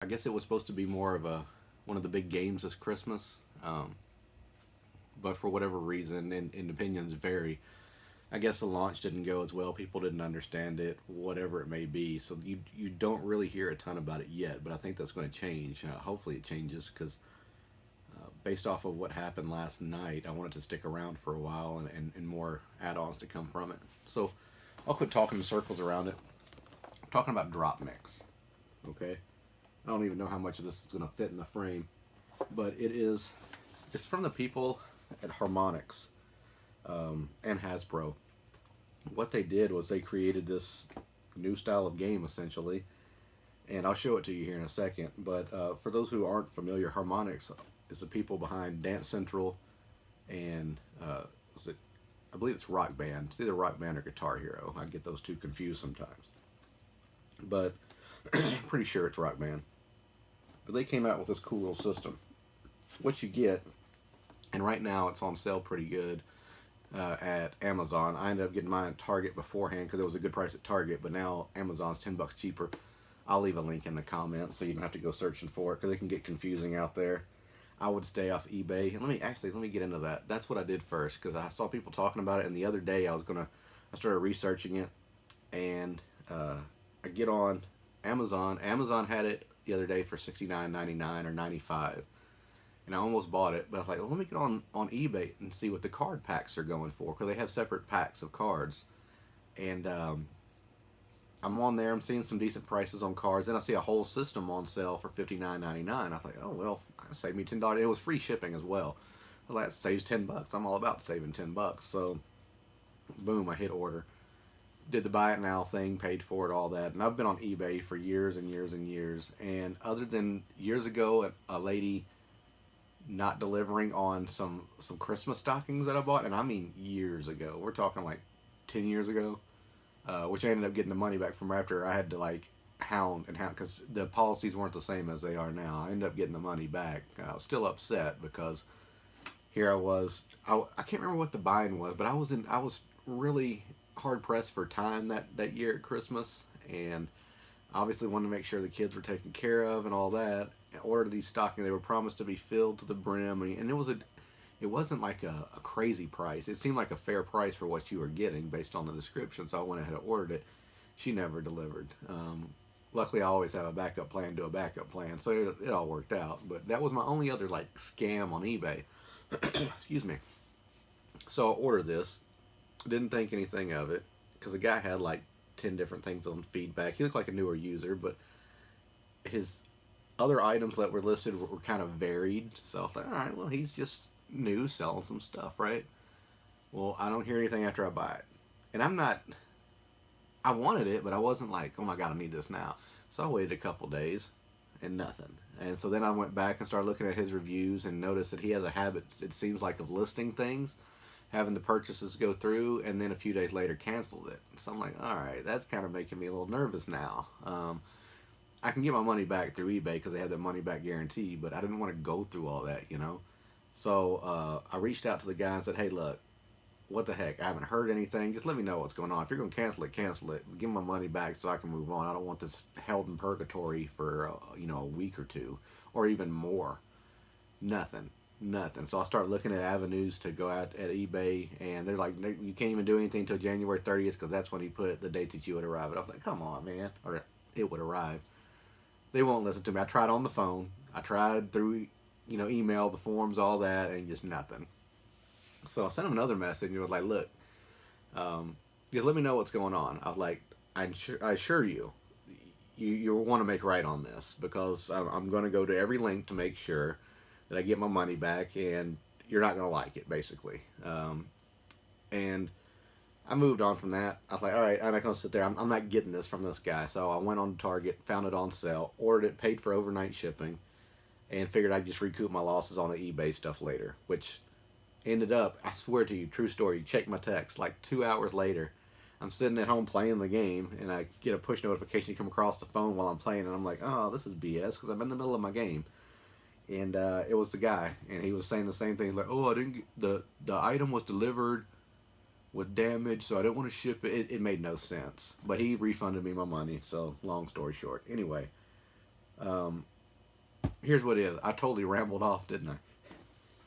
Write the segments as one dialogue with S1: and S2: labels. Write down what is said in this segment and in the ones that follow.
S1: I guess it was supposed to be more of a one of the big games this Christmas, but for whatever reason, and opinions vary. I guess the launch didn't go as well. People didn't understand it, whatever it may be. So you don't really hear a ton about it yet. But I think that's going to change. Hopefully it changes because based off of what happened last night, I want it to stick around for a while and more add-ons to come from it. So I'll quit talking in circles around it. I'm talking about DropMix. Okay, I don't even know how much of this is going to fit in the frame, but it's from the people at Harmonix and Hasbro. What they did was they created this new style of game essentially, and I'll show it to you here in a second. But for those who aren't familiar, Harmonix is the people behind Dance Central and was it? I believe it's Rock Band. It's either Rock Band or Guitar Hero. I get those two confused sometimes, but pretty sure it's Rock Band. But they came out with this cool little system. What you get, and right now it's on sale pretty good at Amazon. I ended up getting mine at Target beforehand because it was a good price at Target, but now Amazon's $10 cheaper. I'll leave a link in the comments so you don't have to go searching for it because it can get confusing out there. I would stay off eBay. And let me get into that. That's what I did first because I saw people talking about it, and the other day I started researching it, and I get on Amazon. Amazon had it the other day for $69.99 or $95, and I almost bought it. But I was like, well, let me get on eBay and see what the card packs are going for because they have separate packs of cards, and I'm on there. I'm seeing some decent prices on cards. Then I see a whole system on sale for $59.99. I thought, oh well, that saved me $10. It was free shipping as well. Well, that saves $10. I'm all about saving $10. So, boom, I hit order. Did the buy it now thing, paid for it, all that. And I've been on eBay for years and years and years. And other than years ago, a lady not delivering on some Christmas stockings that I bought, and I mean years ago. We're talking like 10 years ago. Which I ended up getting the money back from after I had to like hound because the policies weren't the same as they are now. I ended up getting the money back. I was still upset because here I was. I can't remember what the buying was, but I was really hard pressed for time that year at Christmas, and obviously wanted to make sure the kids were taken care of and all that. I ordered these stockings. They were promised to be filled to the brim, and it wasn't like a crazy price. It seemed like a fair price for what you were getting based on the description, so I went ahead and ordered it. She never delivered. Luckily, I always have a backup plan to a backup plan, so it all worked out. But that was my only other like scam on eBay. Excuse me. So I ordered this. Didn't think anything of it because the guy had like 10 different things on feedback. He looked like a newer user, but his other items that were listed were kind of varied. So I was like, all right, well, he's just new selling some stuff, right? Well, I don't hear anything after I buy it, and I wanted it, but I wasn't like, oh my god, I need this now. So I waited a couple days and nothing. And so then I went back and started looking at his reviews and noticed that he has a habit, it seems like, of listing things, having the purchases go through, and then a few days later cancels it. So I'm like, all right, that's kind of making me a little nervous now. I can get my money back through eBay because they have their money back guarantee, but I didn't want to go through all that, you know. So I reached out to the guy and said, hey, look, what the heck? I haven't heard anything. Just let me know what's going on. If you're going to cancel it, cancel it. Give me my money back so I can move on. I don't want this held in purgatory for, a week or two or even more. Nothing. Nothing. So I started looking at avenues to go out at eBay, and they're like, you can't even do anything until January 30th because that's when he put the date that you would arrive. And I was like, come on, man. Or it would arrive. They won't listen to me. I tried on the phone. I tried through email, the forums, all that, and just nothing. So I sent him another message and was like, look, just let me know what's going on. I was like, I assure you, you want to make right on this because I'm going to go to every link to make sure that I get my money back, and you're not going to like it, basically. And I moved on from that. I was like, all right, I'm not going to sit there. I'm not getting this from this guy. So I went on Target, found it on sale, ordered it, paid for overnight shipping, and figured I'd just recoup my losses on the eBay stuff later, which ended up, I swear to you, true story, check my text, like 2 hours later, I'm sitting at home playing the game, and I get a push notification come across the phone while I'm playing, and I'm like, oh, this is BS, because I'm in the middle of my game. And it was the guy, and he was saying the same thing, like, oh, I didn't get, the item was delivered with damage, so I didn't want to ship it. It made no sense. But he refunded me my money, so long story short. Anyway, Um, Here's what it is. I totally rambled off, didn't I?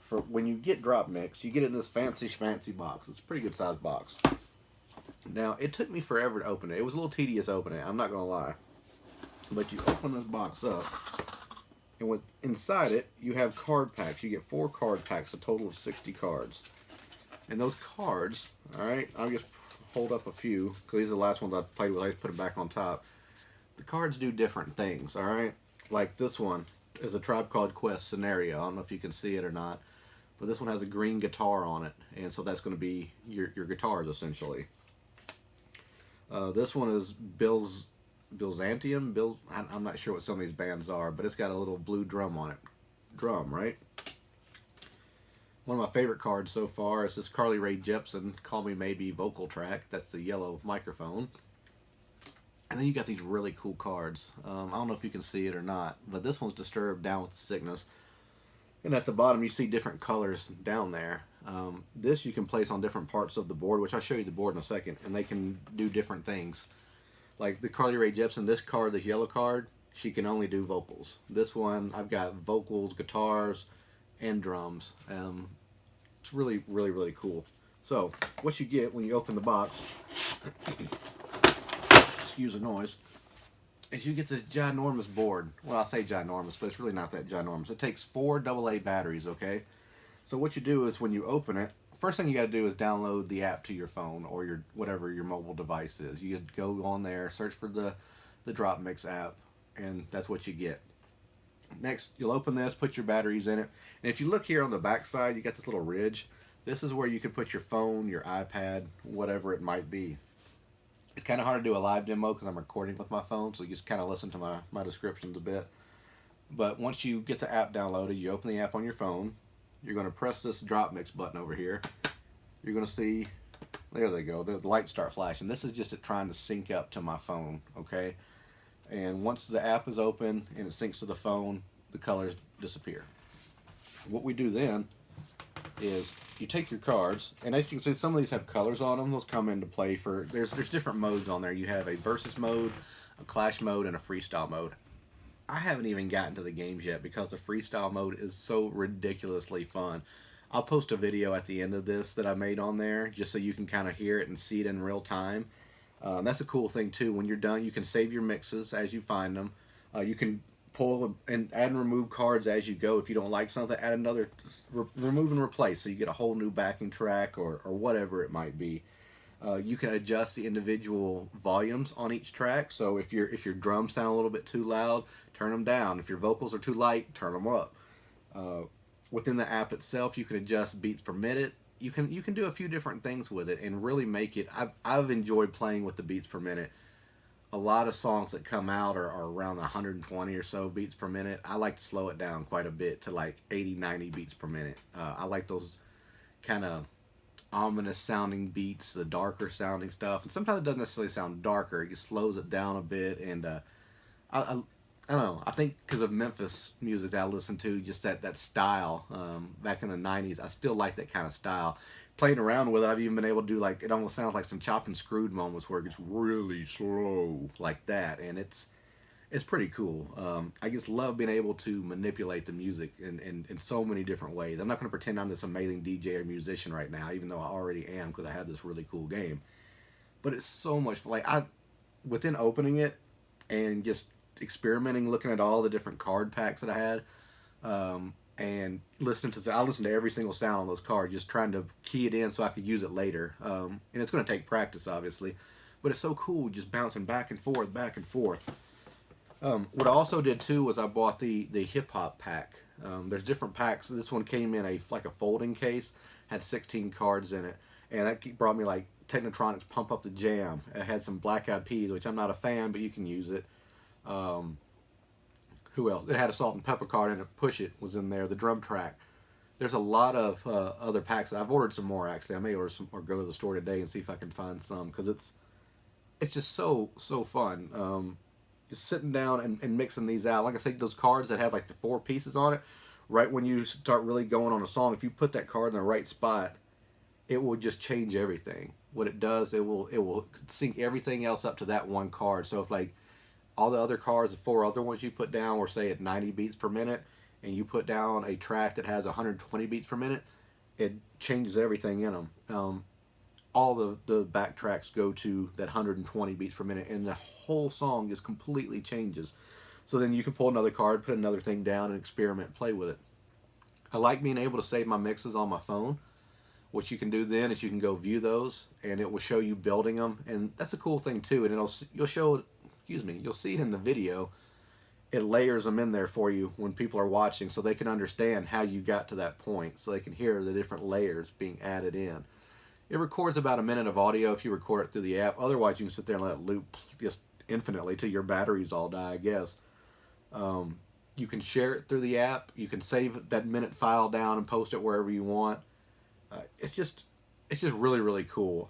S1: For when you get DropMix, you get it in this fancy schmancy box. It's a pretty good sized box. Now, it took me forever to open it. It was a little tedious opening it, I'm not going to lie. But you open this box up, and with inside it, you have card packs. You get 4 card packs, a total of 60 cards. And those cards, alright, I'll just hold up a few, because these are the last ones I played with. I just put them back on top. The cards do different things, alright? Like this one is a Tribe Called Quest scenario. I don't know if you can see it or not. But this one has a green guitar on it. And so that's going to be your guitars, essentially. This one is Byzantium. I'm not sure what some of these bands are, but it's got a little blue drum on it. Drum, right? One of my favorite cards so far is this Carly Rae Jepsen Call Me Maybe vocal track. That's the yellow microphone. And then you got these really cool cards. I don't know if you can see it or not, but this one's Disturbed, Down with Sickness. And at the bottom you see different colors down there. This you can place on different parts of the board, which I'll show you the board in a second, and they can do different things. Like the Carly Rae Jepsen, this card, this yellow card, she can only do vocals. This one, I've got vocals, guitars, and drums. It's really, really, really cool. So, what you get when you open the box, excuse the noise, is you get this ginormous board. Well, I say ginormous, but it's really not that ginormous. It takes 4 AA batteries, okay? So what you do is when you open it, first thing you got to do is download the app to your phone or your whatever your mobile device is. You go on there, search for the DropMix app, and that's what you get. Next, you'll open this, put your batteries in it, and if you look here on the back side, you got this little ridge. This is where you can put your phone, your iPad, whatever it might be. It's kind of hard to do a live demo because I'm recording with my phone, so you just kind of listen to my descriptions a bit. But once you get the app downloaded, you open the app on your phone. You're going to press this DropMix button over here. You're going to see, there they go, the lights start flashing. This is just it trying to sync up to my phone, okay? And once the app is open and it syncs to the phone, the colors disappear. What we do then is you take your cards, and as you can see, some of these have colors on them. Those come into play for, there's different modes on there. You have a versus mode, a clash mode, and a freestyle mode. I haven't even gotten to the games yet because the freestyle mode is so ridiculously fun. I'll post a video at the end of this that I made on there just so you can kind of hear it and see it in real time. That's a cool thing too. When you're done, you can save your mixes as you find them. You can pull and add and remove cards as you go. If you don't like something, add another, remove and replace, so you get a whole new backing track or whatever it might be. You can adjust the individual volumes on each track. So if your drums sound a little bit too loud, turn them down. If your vocals are too light, turn them up. Within the app itself, you can adjust beats per minute. You can do a few different things with it and really make it. I've enjoyed playing with the beats per minute. A lot of songs that come out are around 120 or so beats per minute. I like to slow it down quite a bit to like 80, 90 beats per minute. I like those kind of ominous sounding beats, the darker sounding stuff. And sometimes it doesn't necessarily sound darker. It just slows it down a bit. And I don't know. I think because of Memphis music that I listen to, just that style back in the 90s, I still like that kind of style. Playing around with it, I've even been able to do, like, it almost sounds like some chopped and screwed moments where it gets really slow like that, and it's pretty cool. I just love being able to manipulate the music in so many different ways. I'm not going to pretend I'm this amazing DJ or musician right now, even though I already am because I have this really cool game. But it's so much fun. Like, within opening it and just experimenting, looking at all the different card packs that I had, and I listened to every single sound on those cards, just trying to key it in so I could use it later. And it's going to take practice, obviously, but it's so cool just bouncing back and forth, back and forth. What I also did too was I bought the hip hop pack. There's different packs. This one came in like a folding case, had 16 cards in it, and that brought me like Technotronic's Pump Up the Jam. It had some Black Eyed Peas, which I'm not a fan, but you can use it. Who else? It had a Salt and Pepper card in it. Push It was in there. The drum track. There's a lot of other packs. I've ordered some more actually. I may order some or go to the store today and see if I can find some because it's just so fun. Just sitting down and mixing these out. Like I say, those cards that have like the 4 pieces on it. Right when you start really going on a song, if you put that card in the right spot, it will just change everything. What it does, it will sync everything else up to that one card. So if like all the other cards, the 4 other ones you put down were, say, at 90 beats per minute, and you put down a track that has 120 beats per minute, it changes everything in them. All the backtracks go to that 120 beats per minute, and the whole song just completely changes. So then you can pull another card, put another thing down, and experiment, play with it. I like being able to save my mixes on my phone. What you can do then is you can go view those, and it will show you building them, and that's a cool thing too. And you'll see it in the video. It layers them in there for you when people are watching, so they can understand how you got to that point, so they can hear the different layers being added in. It records about a minute of audio if you record it through the app. Otherwise, you can sit there and let it loop just infinitely till your batteries all die, I guess. You can share it through the app. You can save that minute file down and post it wherever you want. It's just really, really cool.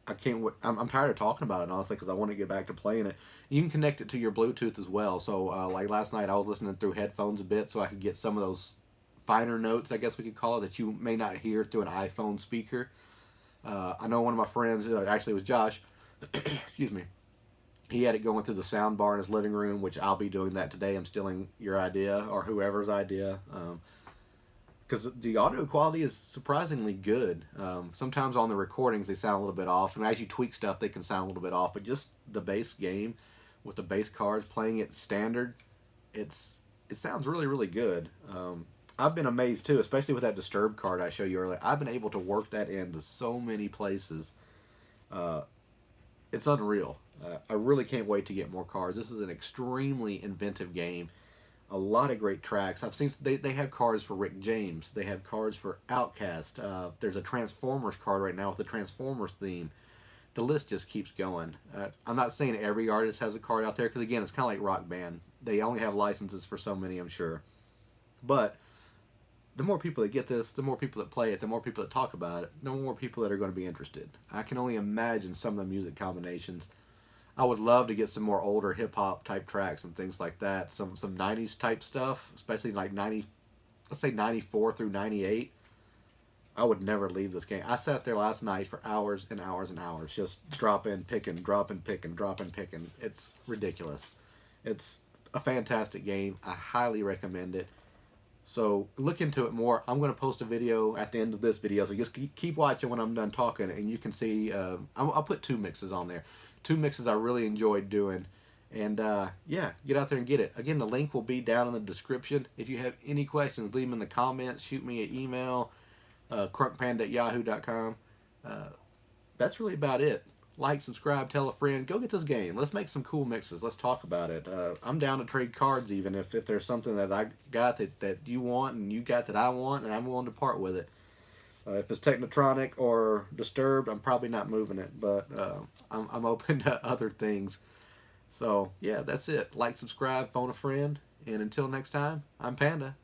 S1: I can't. I'm tired of talking about it, honestly, because I want to get back to playing it. You can connect it to your Bluetooth as well. So, like last night, I was listening through headphones a bit, so I could get some of those finer notes, I guess we could call it, that you may not hear through an iPhone speaker. I know one of my friends, actually it was Josh, excuse me, he had it going through the sound bar in his living room, which I'll be doing that today. I'm stealing your idea, or whoever's idea, because the audio quality is surprisingly good. Sometimes on the recordings they sound a little bit off, and as you tweak stuff they can sound a little bit off, but just the base game with the base cards, playing it standard, it sounds really, really good. I've been amazed too, especially with that Disturbed card I showed you earlier. I've been able to work that into so many places. It's unreal. I really can't wait to get more cards. This is an extremely inventive game. A lot of great tracks. I've seen they have cards for Rick James. They have cards for Outkast. There's a Transformers card right now with the Transformers theme. The list just keeps going. I'm not saying every artist has a card out there, because again, it's kind of like Rock Band. They only have licenses for so many, I'm sure. But the more people that get this, the more people that play it, the more people that talk about it, the more people that are going to be interested. I can only imagine some of the music combinations. I would love to get some more older hip-hop type tracks and things like that. Some 90s type stuff, especially like let's say 94 through 98. I would never leave this game. I sat there last night for hours and hours and hours, just dropping, picking, dropping, picking, dropping, picking. It's ridiculous. It's a fantastic game. I highly recommend it. So look into it more. I'm going to post a video at the end of this video, so just keep watching when I'm done talking, and you can see, I'll put 2 mixes on there. 2 mixes I really enjoyed doing. And yeah, get out there and get it. Again, the link will be down in the description. If you have any questions, leave them in the comments. Shoot me an email, crunkpanda@yahoo.com. That's really about it. Like, subscribe, tell a friend. Go get this game. Let's make some cool mixes. Let's talk about it. I'm down to trade cards even if there's something that I got that you want and you got that I want, and I'm willing to part with it. If it's Technotronic or Disturbed, I'm probably not moving it, but I'm open to other things. So, yeah, that's it. Like, subscribe, phone a friend, and until next time, I'm Panda.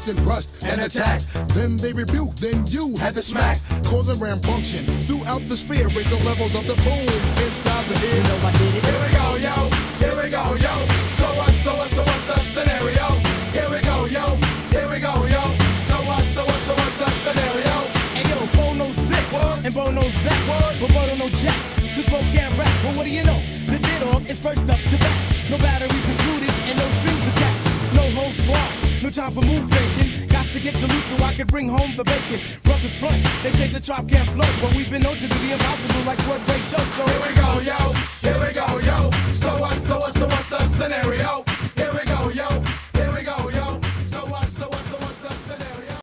S2: And rushed and attacked. Then they rebuked, then you had to smack. Causing rampunction throughout the sphere. Raise the levels of the boom inside the ear.
S3: know I did it.
S2: Here we go, yo. Here we go, yo. So what's the scenario? Here we go, yo. Here we go, yo. So what's the scenario?
S3: Hey yo, Bono's sick and Bono's back, but Bono no jack. This folk can't rap, but what do you know? The dog is first up to bat. No batteries included and no strings attached. No holds barred. No time for move faking. Got to get the loot so I can bring home the bacon. Brothers front, they say the drop can't float, but we've been known to do the impossible like what Ray Joe. So
S2: here we go, yo.